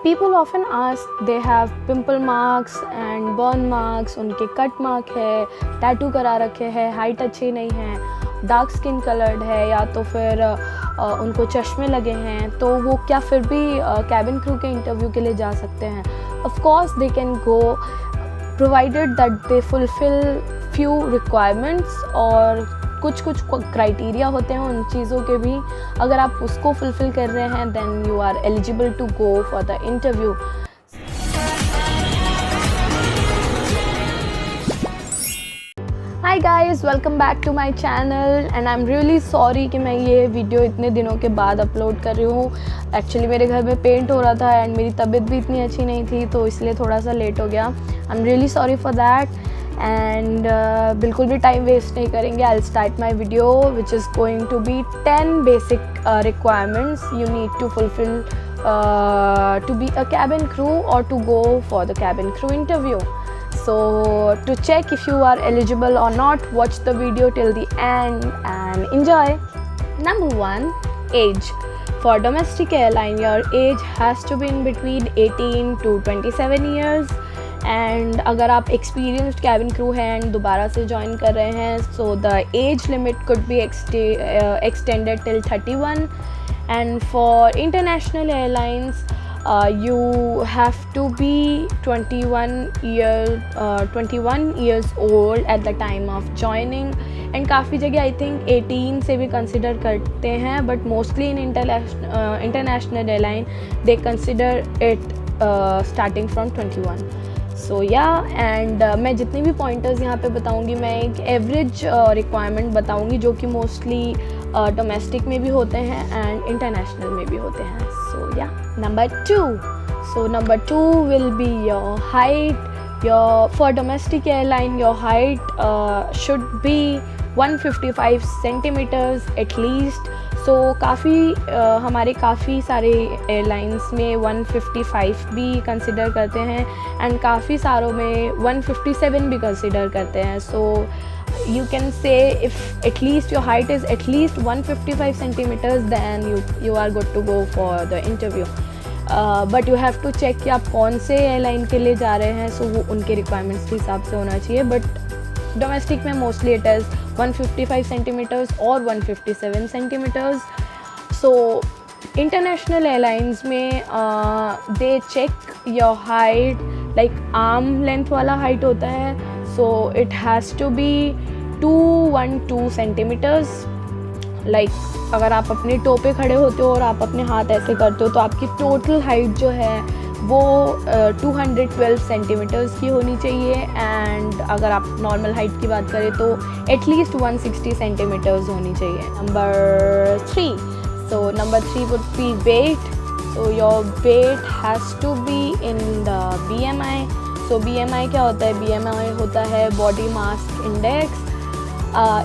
People often ask they have pimple marks and burn marks, उनके cut mark है, tattoo करा रखे हैं, हाइट अच्छी नहीं है, डार्क स्किन कलर्ड है, या तो फिर उनको चश्मे लगे हैं, तो वो क्या फिर भी कैबिन क्रू के इंटरव्यू के लिए जा सकते हैं? Of course they can go, provided that they fulfil few requirements, और कुछ क्राइटेरिया होते हैं उन चीज़ों के भी, अगर आप उसको फुलफ़िल कर रहे हैं then you are eligible to go for the interview. Hi guys, welcome back to my channel and I am really sorry कि मैं ये वीडियो इतने दिनों के बाद अपलोड कर रही हूँ। एक्चुअली मेरे घर में पेंट हो रहा था एंड मेरी तबीयत भी इतनी अच्छी नहीं थी, तो इसलिए थोड़ा सा लेट हो गया। I am really sorry for that एंड बिल्कुल भी टाइम वेस्ट नहीं करेंगे। I will start my video which is going to be 10 basic requirements you need to fulfil to be a cabin crew or to go for the cabin crew interview. So to check if you are eligible or not, watch the video till the end and enjoy. Number 1, age. For domestic airline, your age has to be in between 18 to 27 years. And अगर आप experienced cabin crew हैं and दोबारा से join कर रहे हैं, so the age limit could be extended till 31. And for international airlines you have to be 21 years old at the time of joining. And काफ़ी जगह आई थिंक 18 से भी कंसिडर करते हैं, but mostly in international airline they consider it starting from 21. सो या and मैं जितने भी पॉइंटर्स यहाँ पे बताऊँगी, मैं एक एवरेज रिक्वायरमेंट बताऊँगी जो कि मोस्टली डोमेस्टिक में भी होते हैं एंड इंटरनेशनल में भी होते हैं. सो या number 2. So number 2 will be your height. For domestic airline, your height should be 155 centimeters at least. So हमारे काफ़ी सारे एयरलाइंस में 155 भी कंसिडर करते हैं एंड काफ़ी सारों में 157 भी कंसिडर करते हैं. So you can say if at least your height is at least 155 centimeters, then you are good to go for the interview. But you have to check कि आप कौन से एयरलाइन के लिए जा रहे हैं, सो वो उनके रिक्वायरमेंट्स के हिसाब से होना चाहिए. बट डोमेस्टिक में मोस्टली इट इज़ 155 सेंटीमीटर्स और 157 सेंटीमीटर्स. सो इंटरनेशनल एयरलाइंस में they check your height, like arm length वाला हाइट होता है, so it has to be 212 centimetres. Like अगर आप अपने टो पे खड़े होते हो और आप अपने हाथ ऐसे करते हो, तो आपकी टोटल हाइट जो है वो 212 सेंटीमीटर्स की होनी चाहिए. एंड अगर आप नॉर्मल हाइट की बात करें तो एटलीस्ट 160 सेंटीमीटर्स होनी चाहिए. Number 3. So number 3 would be weight. So your weight has to be in the BMI. So BMI क्या होता है? BMI होता है बॉडी मास इंडेक्स.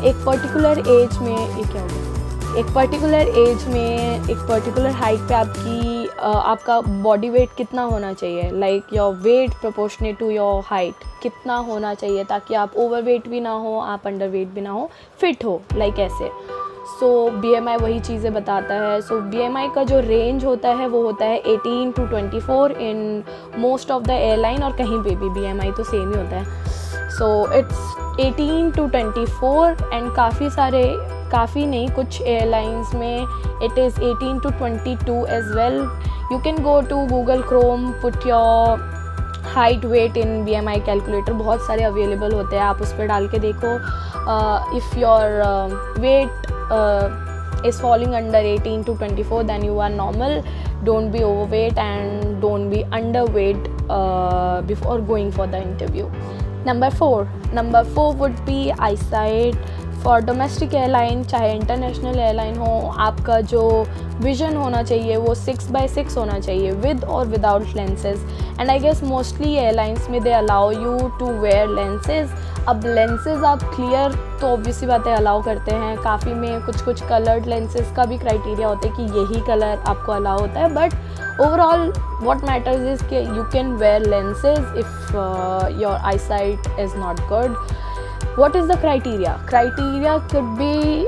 एक पर्टिकुलर एज में एक पर्टिकुलर हाइट पे आपका बॉडी वेट कितना होना चाहिए, like your weight proportionate to your height कितना होना चाहिए, ताकि आप ओवर वेट भी ना हो, आप अंडर वेट भी ना हो, फिट हो, लाइक ऐसे. सो BMI वही चीज़ें बताता है. सो BMI का जो रेंज होता है वो होता है 18 to 24 in most of the airline, और कहीं पे भी BMI तो सेम ही होता है. सो इट्स 18 to 24 एंड काफ़ी नहीं, कुछ एयरलाइंस में it is 18 to 22 age well. You can go to Google Chrome, put your height weight in BMI calculator, बहुत सारे अवेलेबल होते हैं, आप उस पर डाल के देखो. If your weight is falling under 18 to 24, then you are normal. Don't be overweight and don't be underweight before going for the interview. Number 4 would be eyesight. For domestic airline चाहे international airline हो, आपका जो vision होना चाहिए वो 6x6 होना चाहिए, with और without lenses. And I guess mostly airlines में they allow you to wear lenses. अब लेंसेज आप क्लियर तो ऑब्वियसली बातें अलाउ करते हैं, काफ़ी में कुछ कलर्ड लेंसेज का भी क्राइटेरिया होता है कि यही कलर आपको अलाउ होता है. But overall what matters is कि you can wear lenses if your eye sight is not good. What is the criteria? Criteria could be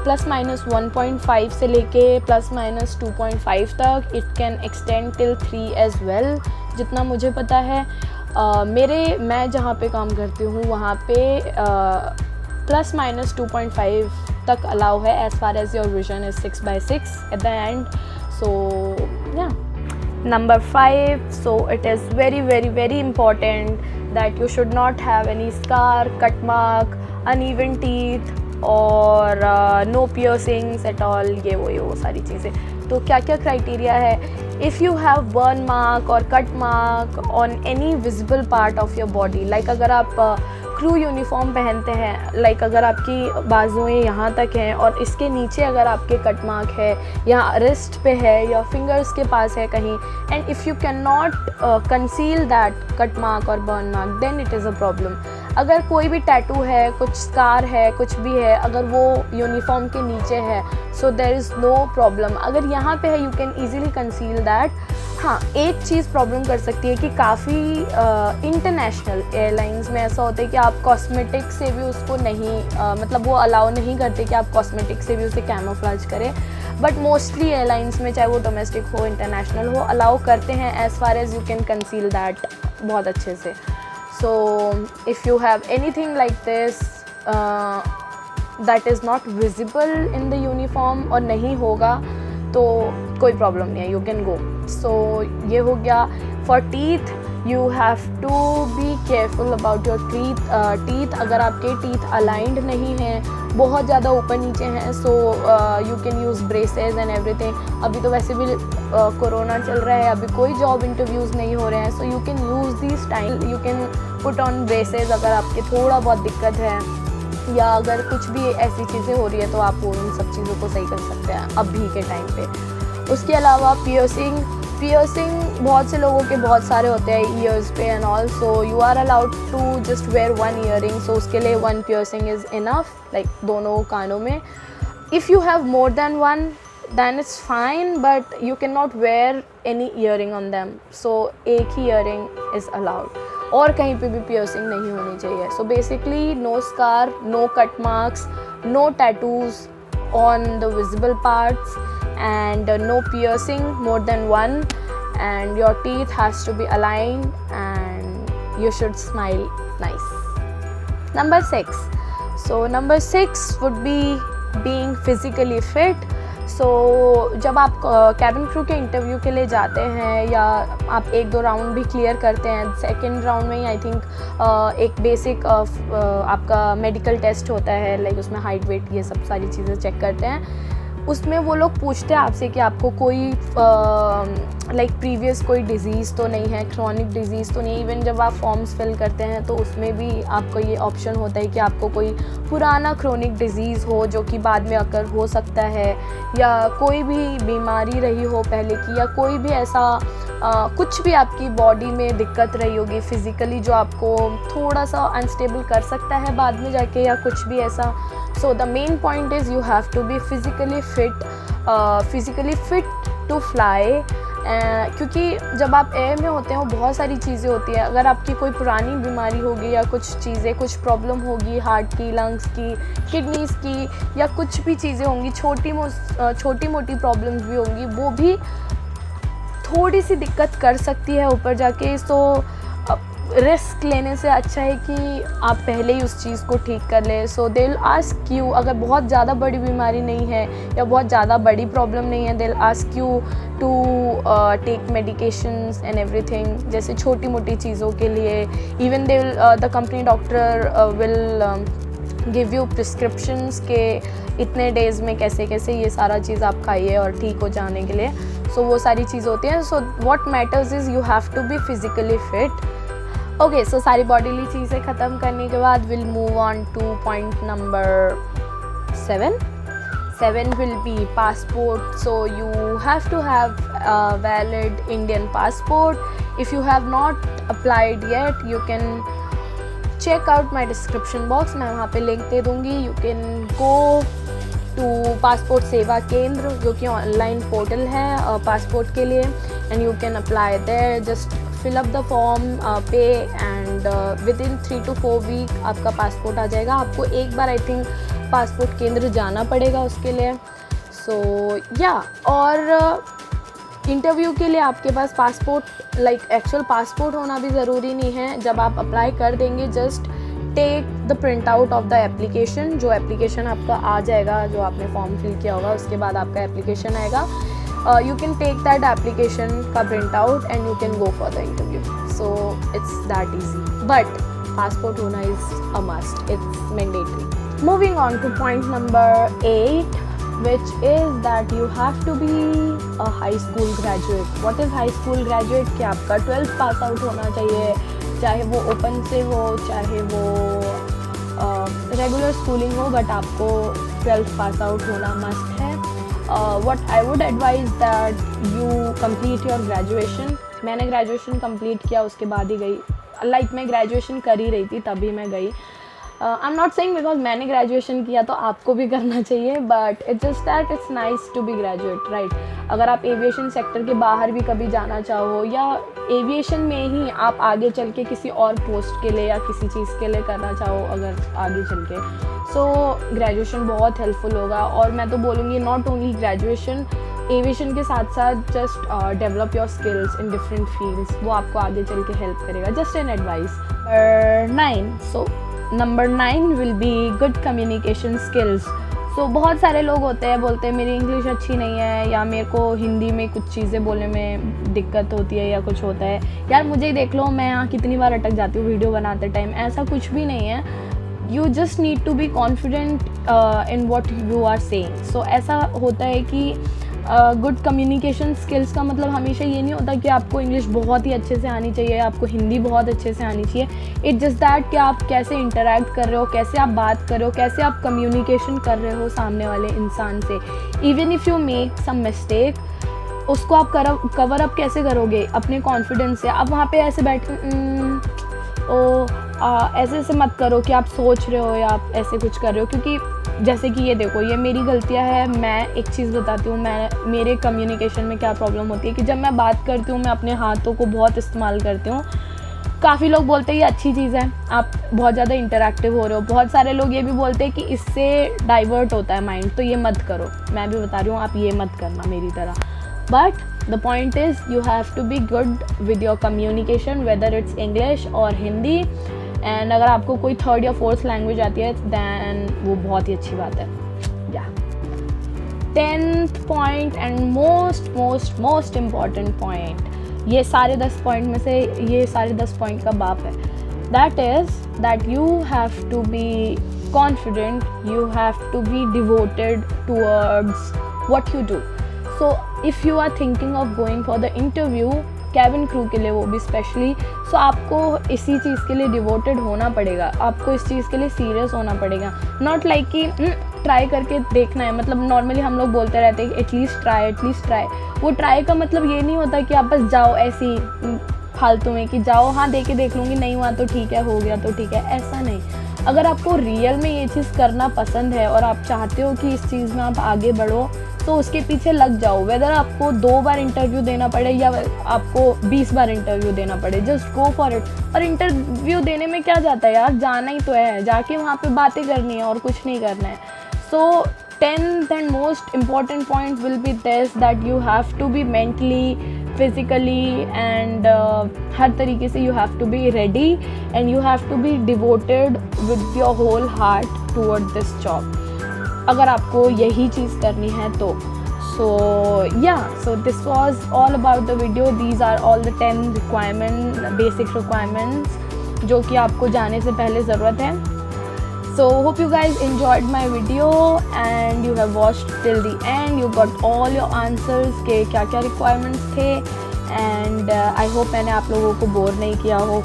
plus minus 1.5 से लेके plus minus 2.5 तक. It can extend till 3 as well, जितना मुझे पता है. मैं जहाँ पे काम करती हूँ वहाँ पे plus minus 2.5 तक allow है as far as your vision is 6/6 at the end. So yeah. Number 5, so it is very very very important that you should not have any scar, cut mark, uneven teeth और no piercings at all. ये वो सारी चीज़ें. तो क्या क्या criteria है? If you have burn mark or cut mark on any visible part of your body, like अगर आप क्रू यूनिफॉर्म पहनते हैं, लाइक अगर आपकी बाजुएं यहाँ तक हैं और इसके नीचे अगर आपके कट मार्क है या रिस्ट पे है या फिंगर्स के पास है कहीं, and if you can not conceal that cut mark और burn mark, then it is a problem. अगर कोई भी टैटू है, कुछ स्कार है, कुछ भी है, अगर वो यूनिफॉर्म के नीचे है, so there is no problem. अगर यहाँ पे है, you can easily conceal that. हाँ, एक चीज़ प्रॉब्लम कर सकती है कि काफ़ी इंटरनेशनल एयरलाइंस में ऐसा होता है कि आप कॉस्मेटिक से भी उसको नहीं मतलब वो अलाउ नहीं करते कि आप कॉस्मेटिक से भी उसे कैमोफ्लेज करें. बट मोस्टली एयरलाइंस में, चाहे वो डोमेस्टिक हो इंटरनेशनल हो, अलाउ करते हैं as far as you can conceal that बहुत अच्छे से. सो if you have anything like this that is not visible in the uniform और नहीं होगा तो कोई प्रॉब्लम नहीं है, यू कैन गो. सो ये हो गया. For teeth, you have to be careful about your teeth. अगर आपके टीथ अलाइंड नहीं हैं, बहुत ज़्यादा ऊपर नीचे हैं, so you can use braces and everything. अभी तो वैसे भी कोरोना चल रहा है, अभी कोई जॉब इंटरव्यूज़ नहीं हो रहे हैं, so you can use this time, you can put on braces अगर आपके थोड़ा बहुत दिक्कत है या अगर कुछ भी ऐसी चीज़ें हो रही है तो आप वो उन सब चीज़ों को सही कर सकते हैं अभी के टाइम पे. उसके अलावा पियर्सिंग बहुत से लोगों के बहुत सारे होते हैं ईयर्स पे and all, so you are allowed to just wear one earring. So उसके लिए one piercing is enough, like दोनों कानों में. If you have more than one then it's fine, but you cannot wear any earring on them. So एक ही earring is allowed और कहीं पे भी piercing नहीं होनी चाहिए. So basically no scar, no cut marks, no tattoos on the visible parts, and no piercing more than one, and your teeth has to be aligned and you should smile nice. Number 6. So number 6 would be being physically fit. सो जब आप cabin crew के interview के लिए जाते हैं या आप 1-2 round भी क्लियर करते हैं, सेकंड राउंड में ही आई थिंक एक बेसिक आपका मेडिकल टेस्ट होता है, लाइक उसमें हाइट वेट ये सब सारी चीज़ें चेक करते हैं. उसमें वो लोग पूछते हैं आपसे कि आपको कोई लाइक प्रीवियस कोई डिज़ीज़ तो नहीं है, क्रॉनिक डिज़ीज़ तो नहीं. इवन जब आप फॉर्म्स फिल करते हैं तो उसमें भी आपको ये ऑप्शन होता है कि आपको कोई पुराना क्रॉनिक डिज़ीज़ हो जो कि बाद में अकर हो सकता है, या कोई भी बीमारी रही हो पहले की, या कोई भी ऐसा कुछ भी आपकी बॉडी में दिक्कत रही होगी फिज़िकली जो आपको थोड़ा सा अनस्टेबल कर सकता है बाद में जाके, या कुछ भी ऐसा. So the main point is you have to be physically fit to fly. क्योंकि जब आप एयर में होते हैं बहुत सारी चीज़ें होती हैं. अगर आपकी कोई पुरानी बीमारी होगी या कुछ चीज़ें, कुछ प्रॉब्लम होगी हार्ट की, लंग्स की, किडनीज़ की, या कुछ भी चीज़ें होंगी, छोटी मोटी प्रॉब्लम्स भी होंगी, वो भी थोड़ी सी दिक्कत कर सकती है ऊपर जाके. सो रिस्क लेने से अच्छा है कि आप पहले ही उस चीज़ को ठीक कर लें. सो दे विल आस्क यू, अगर बहुत ज़्यादा बड़ी बीमारी नहीं है या बहुत ज़्यादा बड़ी प्रॉब्लम नहीं है, they will ask you to take medications and everything. जैसे छोटी मोटी चीज़ों के लिए even they will the company doctor will give you prescriptions के इतने डेज़ में कैसे कैसे ये सारा चीज़ आप खाइए और ठीक हो जाने के लिए. सो वो सारी चीज़ होती हैं. So what matters is you have to be physically fit. Okay, so सारी बॉडीली चीज़ें ख़त्म करने के बाद will move on to point number 7. 7 will be passport. So you have to have a valid Indian passport. If you have not applied yet, you can check out my description box. मैं वहाँ पे link दे दूँगी. You can go to passport सेवा केंद्र जो कि online portal है passport के लिए, and you can apply there. Just fill up the form, pay, and within 3 to 4 week आपका पासपोर्ट आ जाएगा. आपको एक बार आई थिंक पासपोर्ट केंद्र जाना पड़ेगा उसके लिए. सो या, और इंटरव्यू के लिए आपके पास पासपोर्ट, लाइक एक्चुअल पासपोर्ट होना भी ज़रूरी नहीं है. जब आप अप्लाई कर देंगे, just take the print out of the application. जो एप्लीकेशन आपका आ जाएगा, जो आपने फॉर्म फिल किया होगा, उसके बाद आपका एप्लीकेशन आएगा. You can take that application का print out and you can go for the interview. So it's that easy. But passport होना is a must, it's mandatory. Moving on to point number 8, which is that you have to be a high school graduate. What is high school graduate? कि आपका 12th pass out होना चाहिए, चाहे वो open से हो, चाहे वो रेगुलर स्कूलिंग हो, बट आपको 12th पास आउट होना मस्ट है. What I would advise that you complete your graduation. मैंने ग्रेजुएशन कंप्लीट किया, उसके बाद ही गई. लाइक मैं ग्रेजुएशन कर ही रही थी तभी मैं गई. I am not saying because मैंने ग्रेजुएशन किया तो आपको भी करना चाहिए, but it's just that it's nice to be graduate, right. अगर आप एविएशन सेक्टर के बाहर भी कभी जाना चाहो, या एविएशन में ही आप आगे चल के किसी और पोस्ट के लिए या किसी चीज़ के लिए करना चाहो अगर आगे चल के, सो ग्रेजुएशन बहुत हेल्पफुल होगा. और मैं तो बोलूँगी नॉट ओनली ग्रेजुएशन, एविएशन के साथ साथ just develop your skills in different fields. वो आपको आगे चल के हेल्प करेगा. Just an advice. 9, so number 9 will be good communication skills. So बहुत सारे लोग होते हैं, बोलते हैं मेरी इंग्लिश अच्छी नहीं है, या मेरे को हिंदी में कुछ चीज़ें बोलने में दिक्कत होती है, या कुछ होता है. यार मुझे ही देख लो, मैं यहाँ कितनी बार अटक जाती हूँ वीडियो बनाते टाइम. ऐसा कुछ भी नहीं है. You just need to be confident in what you are saying. So ऐसा होता है कि गुड कम्युनिकेशन स्किल्स का मतलब हमेशा ये नहीं होता कि आपको इंग्लिश बहुत ही अच्छे से आनी चाहिए, आपको हिंदी बहुत अच्छे से आनी चाहिए. इट जस्ट दैट कि आप कैसे इंटरेक्ट कर रहे हो, कैसे आप बात कर रहे हो, कैसे आप कम्युनिकेशन कर रहे हो सामने वाले इंसान से. Even if you make some mistake, उसको आप कवर अप कैसे करोगे? अपने कॉन्फिडेंस से. आप वहाँ पे ऐसे बैठ ऐसे ऐसे मत करो कि आप सोच रहे हो या आप ऐसे कुछ कर रहे हो. क्योंकि जैसे कि ये देखो, ये मेरी गलतियाँ है. मैं एक चीज़ बताती हूँ, मेरे कम्युनिकेशन में क्या प्रॉब्लम होती है कि जब मैं बात करती हूँ, मैं अपने हाथों को बहुत इस्तेमाल करती हूँ. काफ़ी लोग बोलते हैं ये अच्छी चीज़ है, आप बहुत ज़्यादा इंटरैक्टिव हो रहे हो. बहुत सारे लोग ये भी बोलते हैं कि इससे डाइवर्ट होता है माइंड, तो ये मत करो. मैं भी बता रही हूँ, आप ये मत करना मेरी तरह. But the point is you have to be good with your communication, whether it's English और हिंदी. एंड अगर आपको कोई 3rd या 4th लैंग्वेज आती है, दैन वो बहुत ही अच्छी बात है. या 10th point and most important point, ये सारे 10 पॉइंट में से ये सारे 10 पॉइंट का बाप है. That is that you have to be confident, you have to be devoted towards what you do. So if you are thinking of going for the interview, cabin crew के लिए वो भी स्पेशली, सो आपको इसी चीज़ के लिए डिवोटेड होना पड़ेगा. आपको इस चीज़ के लिए सीरियस होना पड़ेगा. नॉट लाइक कि ट्राई करके देखना है. मतलब नॉर्मली हम लोग बोलते रहते हैं कि एटलीस्ट ट्राई. वो ट्राई का मतलब ये नहीं होता कि आप बस जाओ ऐसी फालतू में कि जाओ, हाँ दे के देख लूँगी, नहीं हुआ तो ठीक है, हो गया तो ठीक है. ऐसा नहीं. अगर आपको रियल में ये चीज़ करना पसंद है और आप चाहते हो कि इस चीज़ में आप आगे बढ़ो, तो उसके पीछे लग जाओ. वेदर आपको 2 बार इंटरव्यू देना पड़े या आपको 20 बार इंटरव्यू देना पड़े, जस्ट गो फॉर इट. और इंटरव्यू देने में क्या जाता है यार, जाना ही तो है, जाके वहाँ पे बातें करनी है और कुछ नहीं करना है. सो 10th and most important point will be this, that you have to be mentally, physically and हर तरीके से you have to be ready and you have to be devoted with your whole heart toward this job. अगर आपको यही चीज़ करनी है तो. So yeah, so this was all about the video. These are all the 10 basic requirements जो कि आपको जाने से पहले ज़रूरत है. So hope you guys enjoyed my video and you have watched till the end. You got all your answers के क्या क्या requirements थे, and I hope मैंने आप लोगों को bore नहीं किया हो.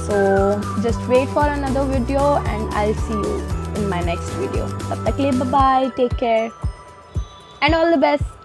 So just wait for another video and I'll see you in my next video. तब तक के लिए bye bye, take care and all the best.